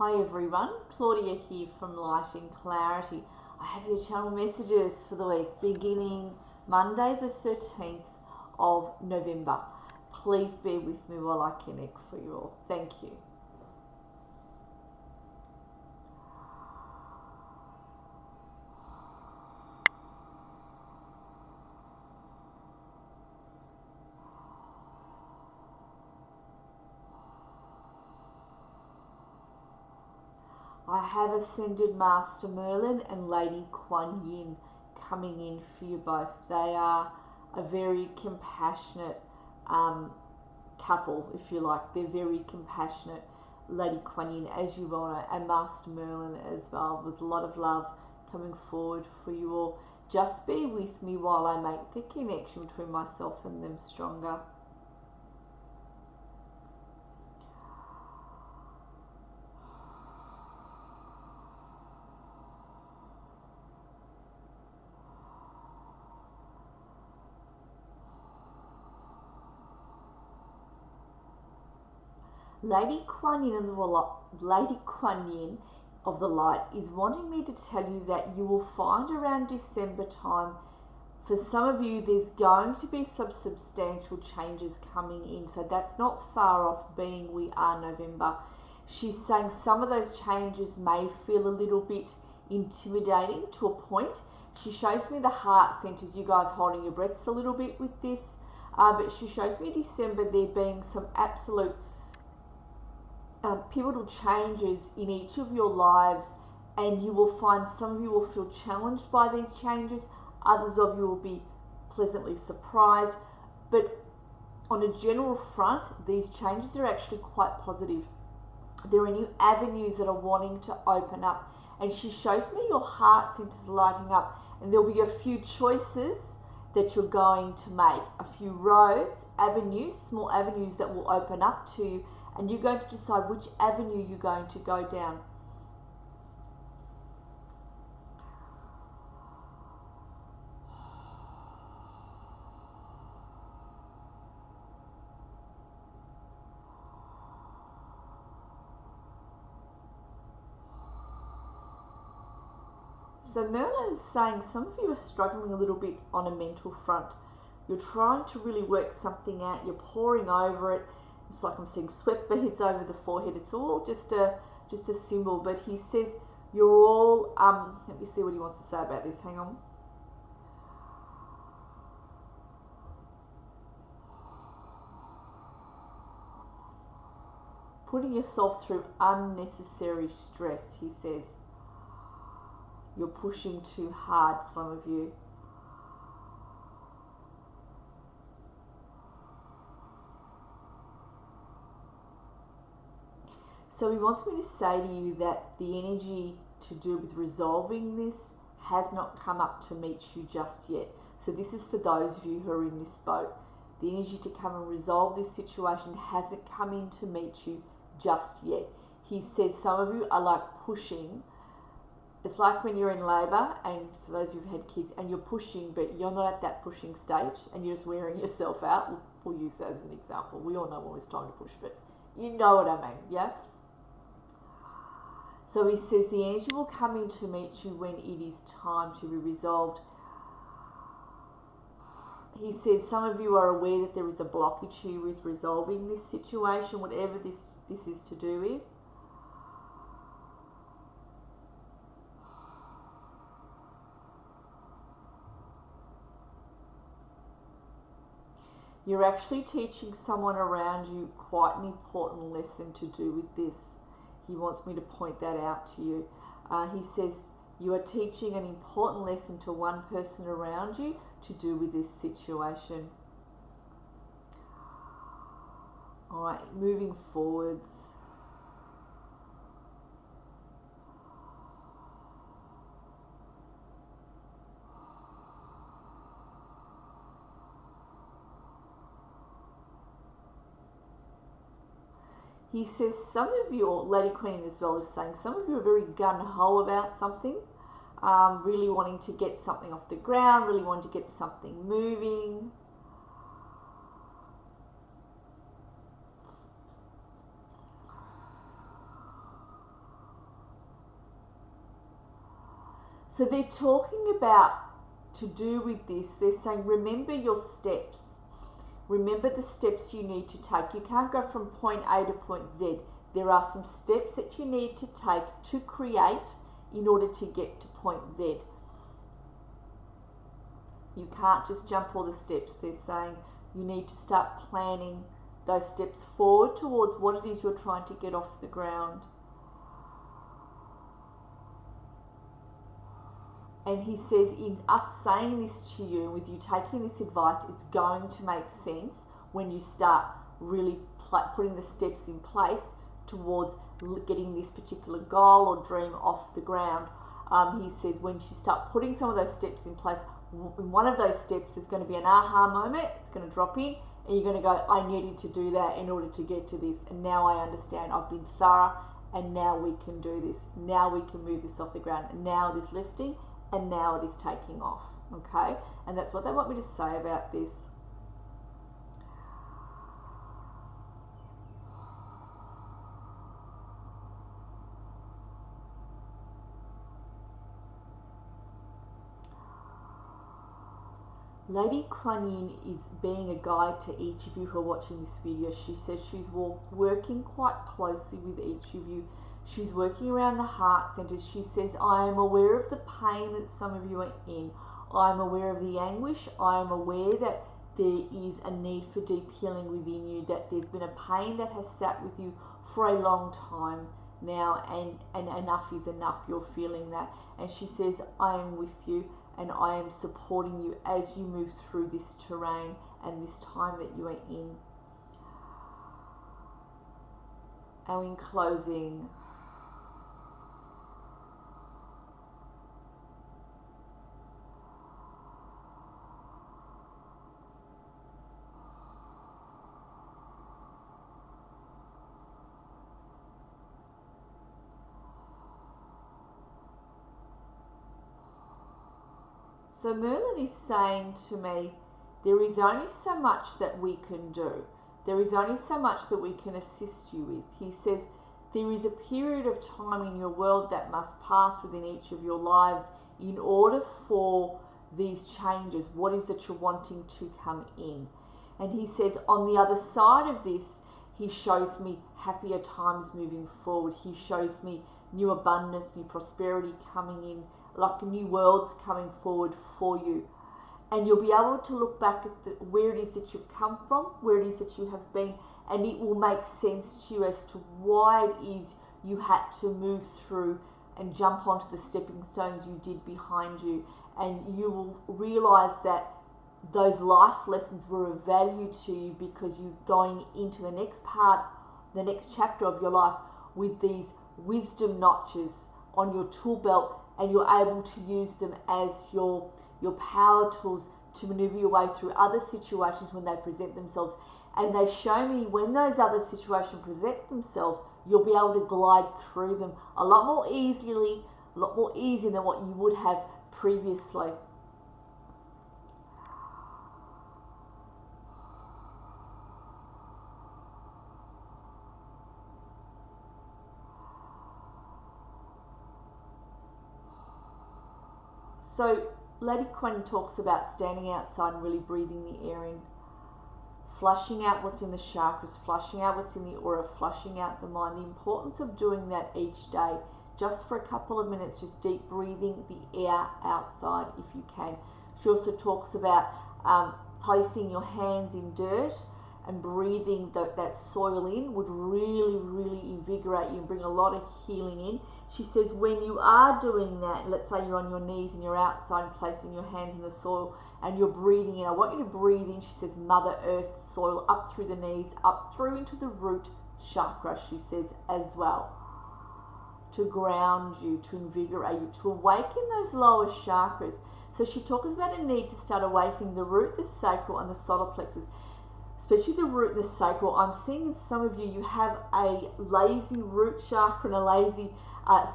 Hi everyone, Claudia here from Light and Clarity. I have your channel messages for the week beginning Monday the 13th of November. Please bear with me while I connect for you all. Thank you. I have Ascended Master Merlin and Lady Kuan Yin coming in for you both. They are a very compassionate couple, if you like. They're very compassionate. Lady Kuan Yin, as you well know, and Master Merlin as well, with a lot of love coming forward for you all. Just be with me while I make the connection between myself and them stronger. Lady Kuan Yin of the Light is wanting me to tell you that you will find around December time, for some of you, there's going to be some substantial changes coming in. So that's not far off, being we are November. She's saying some of those changes may feel a little bit intimidating to a point. She shows me the heart centers, you guys holding your breaths a little bit with this. But she shows me December there being some absolute pivotal changes in each of your lives, and you will find some of you will feel challenged by these changes, others of you will be pleasantly surprised, but on a general front, these changes are actually quite positive. There are new avenues that are wanting to open up, and she shows me your heart centers lighting up, and there'll be a few choices that you're going to make, a few roads, avenues, small avenues that will open up to you, and you're going to decide which avenue you're going to go down. So Merlin is saying some of you are struggling a little bit on a mental front. You're trying to really work something out. You're poring over it. It's like I'm seeing sweat beads over the forehead. It's all just a symbol. But he says you're all, let me see what he wants to say about this. Hang on. Putting yourself through unnecessary stress, he says. You're pushing too hard, some of you. So he wants me to say to you that the energy to do with resolving this has not come up to meet you just yet. So this is for those of you who are in this boat. The energy to come and resolve this situation hasn't come in to meet you just yet. He says some of you are like pushing. It's like when you're in labour, and for those who've had kids, and you're pushing, but you're not at that pushing stage, and you're just wearing yourself out. We'll use that as an example. We all know when it's time to push, but you know what I mean, yeah? So he says the energy will come in to meet you when it is time to be resolved. He says some of you are aware that there is a blockage here with resolving this situation, whatever this is to do with. You're actually teaching someone around you quite an important lesson to do with this. He wants me to point that out to you. He says you are teaching an important lesson to one person around you to do with this situation. All right, moving forwards. He says some of you, or Lady Queen as well, is saying some of you are very gung-ho about something, really wanting to get something off the ground, really wanting to get something moving. So they're talking about, to do with this, they're saying remember your steps. Remember the steps you need to take. You can't go from point A to point Z. There are some steps that you need to take to create in order to get to point Z. You can't just jump all the steps. They're saying you need to start planning those steps forward towards what it is you're trying to get off the ground. And he says, in us saying this to you, with you taking this advice, it's going to make sense when you start really putting the steps in place towards getting this particular goal or dream off the ground. He says when you start putting some of those steps in place, in one of those steps there's going to be an aha moment, it's going to drop in, and you're going to go, I needed to do that in order to get to this, and now I understand, I've been thorough, and now we can do this, now we can move this off the ground, and now it is lifting, and now it is taking off. Okay, and that's what they want me to say about this. Lady Kuan Yin is being a guide to each of you who are watching this video. She says she's working quite closely with each of you. She's working around the heart centers. She says, I am aware of the pain that some of you are in. I am aware of the anguish. I am aware that there is a need for deep healing within you, that there's been a pain that has sat with you for a long time now, and enough is enough. You're feeling that. And she says, I am with you, and I am supporting you as you move through this terrain and this time that you are in. And in closing, so Merlin is saying to me, there is only so much that we can do. There is only so much that we can assist you with. He says, there is a period of time in your world that must pass within each of your lives in order for these changes, what is that you're wanting to come in. And he says, on the other side of this, he shows me happier times moving forward. He shows me new abundance, new prosperity coming in, like new worlds coming forward for you. And you'll be able to look back at where it is that you've come from, where it is that you have been, and it will make sense to you as to why it is you had to move through and jump onto the stepping stones you did behind you. And you will realize that those life lessons were of value to you because you're going into the next part, the next chapter of your life with these wisdom notches on your tool belt, and you're able to use them as your power tools to maneuver your way through other situations when they present themselves. And they show me when those other situations present themselves, you'll be able to glide through them a lot more easily, a lot more easy than what you would have previously. So Lady Kuan talks about standing outside and really breathing the air in, flushing out what's in the chakras, flushing out what's in the aura, flushing out the mind. The importance of doing that each day, just for a couple of minutes, just deep breathing the air outside if you can. She also talks about placing your hands in dirt and breathing that soil in would really, really invigorate you and bring a lot of healing in. She says when you are doing that, let's say you're on your knees and you're outside and placing your hands in the soil and you're breathing in, I want you to breathe in, she says, Mother Earth soil, up through the knees, up through into the root chakra, she says, as well, to ground you, to invigorate you, to awaken those lower chakras. So she talks about a need to start awakening the root, the sacral, and the solar plexus. Especially the root and the sacral. I'm seeing in some of you, you have a lazy root chakra and a lazy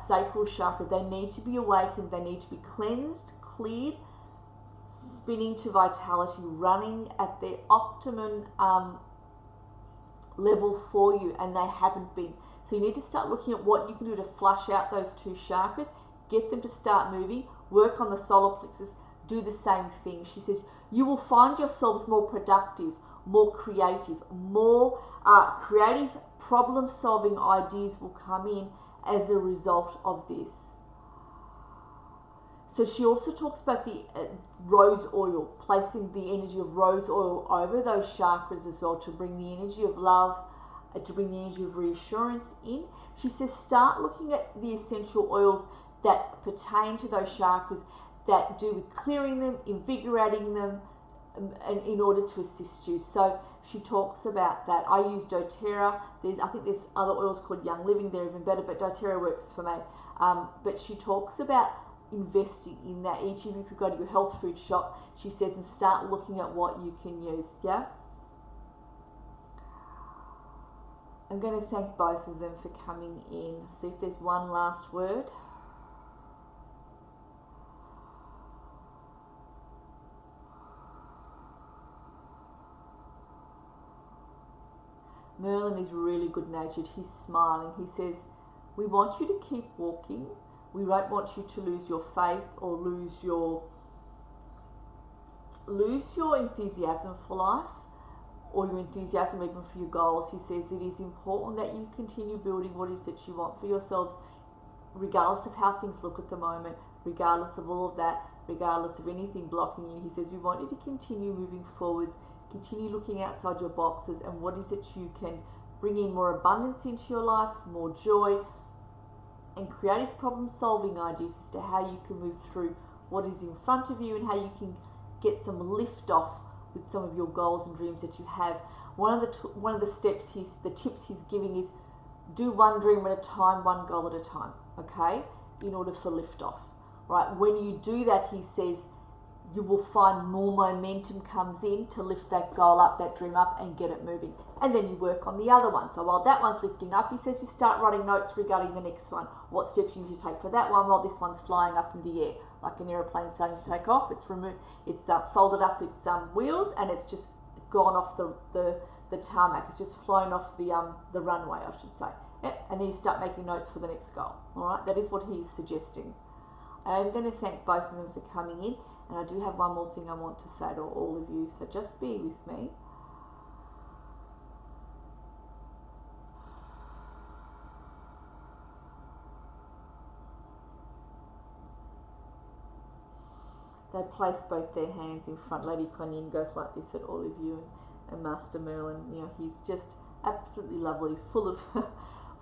sacral chakra. They need to be awakened. They need to be cleansed, cleared, spinning to vitality, running at their optimum level for you, and they haven't been. So you need to start looking at what you can do to flush out those two chakras get them to start moving, work on the solar plexus, do the same thing. She says, you will find yourselves more productive, more creative, more creative problem-solving ideas will come in as a result of this. So she also talks about the rose oil, placing the energy of rose oil over those chakras as well to bring the energy of love, to bring the energy of reassurance in. She says start looking at the essential oils that pertain to those chakras, that do with clearing them, invigorating them, and in order to assist you. So she talks about that. I use doTERRA. I think there's other oils called Young Living, they're even better, but doTERRA works for me. But she talks about investing in that. Each of you could go to your health food shop, she says, and start looking at what you can use. Yeah, I'm going to thank both of them for coming in. See if there's one last word. Merlin is really good natured. He's smiling. He says, we want you to keep walking. We don't want you to lose your faith or lose your enthusiasm for life, or your enthusiasm even for your goals. He says it is important that you continue building what it is that you want for yourselves, regardless of how things look at the moment, regardless of all of that, regardless of anything blocking you. He says we want you to continue moving forwards, continue looking outside your boxes, and what is it you can bring in more abundance into your life, more joy, and creative problem solving ideas as to how you can move through what is in front of you and how you can get some lift off with some of your goals and dreams that you have. One of the tips he's giving is do one dream at a time, one goal at a time, okay, in order for lift off, right? When you do that, he says, you will find more momentum comes in to lift that goal up, that dream up, and get it moving. And then you work on the other one. So while that one's lifting up, he says you start writing notes regarding the next one. What steps you need to take for that one while this one's flying up in the air, like an aeroplane starting to take off. It's folded up its wheels, and it's just gone off the tarmac. It's just flown off the runway, I should say. Yep. And then you start making notes for the next goal. All right, that is what he's suggesting. I'm going to thank both of them for coming in. And I do have one more thing I want to say to all of you, so just be with me. They place both their hands in front. Lady Kuan Yin goes like this at all of you, and Master Merlin, you know, he's just absolutely lovely, full of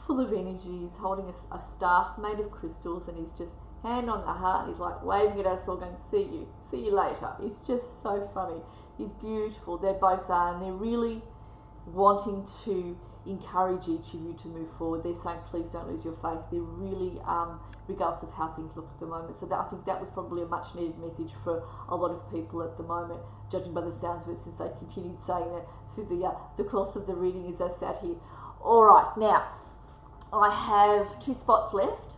full of energy. He's holding a staff made of crystals, and he's just hand on the heart, and he's like waving at us all going, see you later. It's just so funny. He's beautiful. They both are, and they're really wanting to encourage each of you to move forward. They're saying, please don't lose your faith. They're really, regardless of how things look at the moment. So I think that was probably a much needed message for a lot of people at the moment, judging by the sounds of it, since they continued saying that through the course of the reading as I sat here. All right, now I have 2 spots left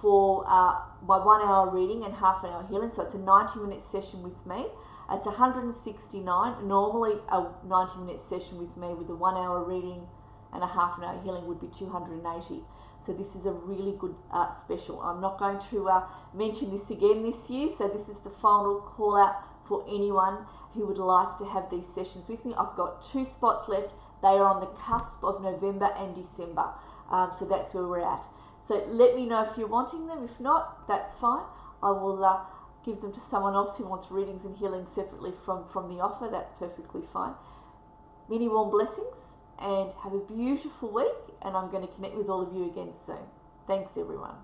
for my 1 hour reading and half an hour healing. So it's a 90-minute session with me. It's 169. Normally a 90-minute session with me with a 1 hour reading and a half an hour healing would be 280. So this is a really good special. I'm not going to mention this again this year. So this is the final call out for anyone who would like to have these sessions with me. I've got 2 spots left. They are on the cusp of November and December. So that's where we're at. So let me know if you're wanting them. If not, that's fine. I will give them to someone else who wants readings and healing separately from the offer. That's perfectly fine. Many warm blessings, and have a beautiful week. And I'm going to connect with all of you again soon. Thanks, everyone.